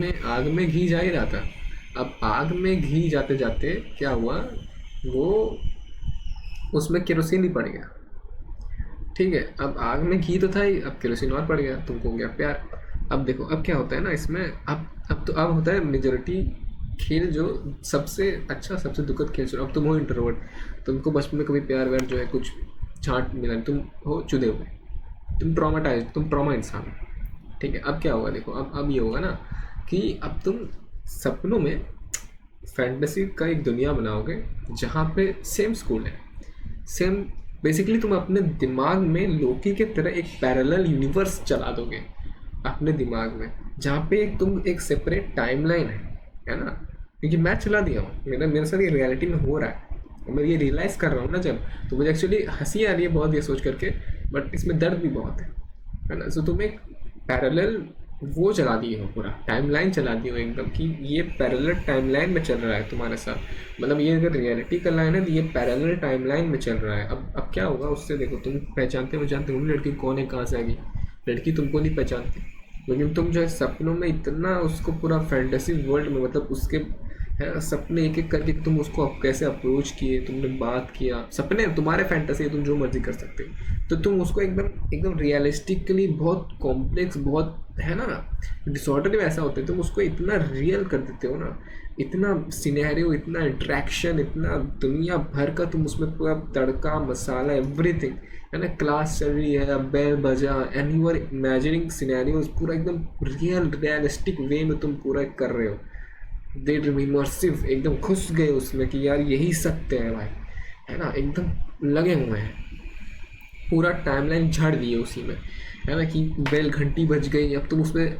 में आग में घी जा ही रहा था। अब आग में घी जाते जाते क्या हुआ, वो उसमें केरोसिन ही पड़ गया। ठीक है, अब आग में घी तो था ही, अब केरोसिन और पड़ गया, तुमको हो गया प्यार। अब देखो अब क्या होता है ना इसमें, अब होता है मेजोरिटी खेल जो सबसे अच्छा सबसे दुखद खेल चुना। अब तुम हो इंट्रोवर्ट, तुमको बचपन में कभी प्यार व्यार जो है कुछ छांट मिला नहीं, तुम हो चुदे हुए, तुम ट्रॉमाटाइज, तुम ट्रॉमा इंसान हो। ठीक है, अब क्या होगा देखो, अब ये होगा ना कि अब तुम सपनों में फैंटेसी का एक दुनिया बनाओगे जहाँ पे सेम स्कूल है, सेम। बेसिकली तुम अपने दिमाग में लोकी के तरह एक पैरेलल यूनिवर्स चला दोगे अपने दिमाग में, जहाँ पे तुम एक सेपरेट टाइमलाइन है ना। क्योंकि मैं चला दिया हूँ, मेरा मेरे साथ ये रियलिटी में हो रहा है और मैं ये रियलाइज़ कर रहा हूँ ना जब, तो मुझे एक्चुअली हंसी आ रही है बहुत ये सोच करके, बट इसमें दर्द भी बहुत है ना। सो तुम एक पैरेलल वो चला दिए हो, पूरा टाइमलाइन चला दिए हो एकदम, कि ये पैरेलल टाइमलाइन में चल रहा है तुम्हारे साथ। मतलब ये अगर रियलिटी का लाइन है तो ये पैरेलल टाइमलाइन में चल रहा है। अब क्या होगा उससे, देखो तुम पहचानते हो लड़की कौन है कहाँ से आ गई, लड़की तुमको नहीं पहचानती, लेकिन तुम जो है सपनों में इतना उसको पूरा फैंटेसी वर्ल्ड में, मतलब उसके है सपने एक एक करके तुम उसको कैसे अप्रोच किए, तुमने बात किया, सपने तुम्हारे फैंटेसी है, तुम जो मर्जी कर सकते हो, तो तुम उसको एकदम एकदम रियलिस्टिकली बहुत कॉम्प्लेक्स बहुत है ना, डिसऑर्डर में ऐसा होता है, तुम उसको इतना रियल कर देते हो ना, इतना सिनेरियो, इतना इंट्रैक्शन, इतना दुनिया भर का तुम उसमें पूरा तड़का मसाला एवरीथिंग है ना, क्लास चल रही है, बेल बजा, and you are imagining scenarios पूरा एकदम रियलिस्टिक वे में तुम पूरा कर रहे हो, दे इमर्सिव, एकदम घुस गए उसमें कि यार यही सत्य है भाई, है ना, एकदम लगे हुए हैं, पूरा टाइमलाइन झाड़ दिए उसी में, है ना, कि बेल घंटी बज गई, अब तुम उसमें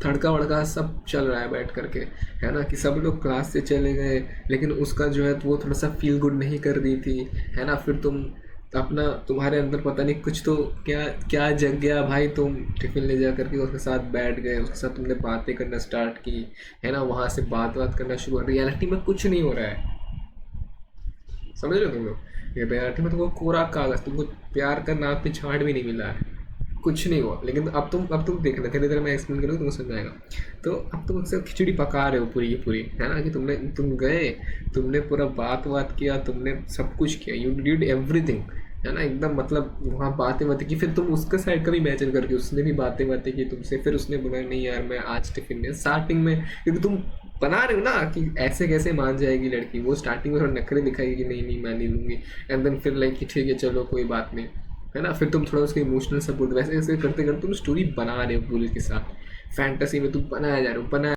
तड़का वड़का सब चल रहा है बैठ करके, है ना, कि सब लोग क्लास से चले गए, लेकिन उसका जो है वो थोड़ा सा फील गुड नहीं कर रही थी, है ना, फिर तुम अपना तुम्हारे अंदर पता नहीं कुछ तो क्या क्या जग गया भाई, तुम टिफिन ले जा करके उसके साथ बैठ गए, उसके साथ तुमने बातें करना स्टार्ट की, है ना, वहाँ से बात करना शुरू हुआ, रियलिटी में कुछ नहीं हो रहा है, समझ रहे हो तुम लोग, ये रियलिटी में तुमको कोरा कागज, तुमको प्यार का नाम पे छांट भी नहीं मिला है, कुछ नहीं हुआ। लेकिन अब तुम देखना धीरे धीरे मैं एक्सप्लेन करूँगा तुमको समझ आएगा। तो अब तुम अक्सर खिचड़ी पका रहे हो पूरी की पूरी, है ना, कि तुम गए, तुमने पूरा बात किया, तुमने सब कुछ किया, यू डिड एवरीथिंग, है ना, एकदम मतलब वहाँ बातें की, फिर तुम उसके साइड का भी इमेजिन करके उसने भी बातें की तुमसे, फिर उसने बोला नहीं यार मैं आज टिफिन नहीं, स्टार्टिंग में क्योंकि तुम बना रहे हो ना कि ऐसे कैसे मान जाएगी लड़की, वो स्टार्टिंग में थोड़ा नखरे दिखाएगी कि नहीं नहीं मैं नहीं लूँगी, एंड देन फिर लाइक कि ठीक है चलो कोई बात नहीं, है ना, फिर तुम थोड़ा उसके इमोशनल सपोर्ट वैसे ऐसे करते करते तुम स्टोरी बना रहे हो पूरी के साथ, फैंटेसी में तुम बनाया जा रहे हो, बनाया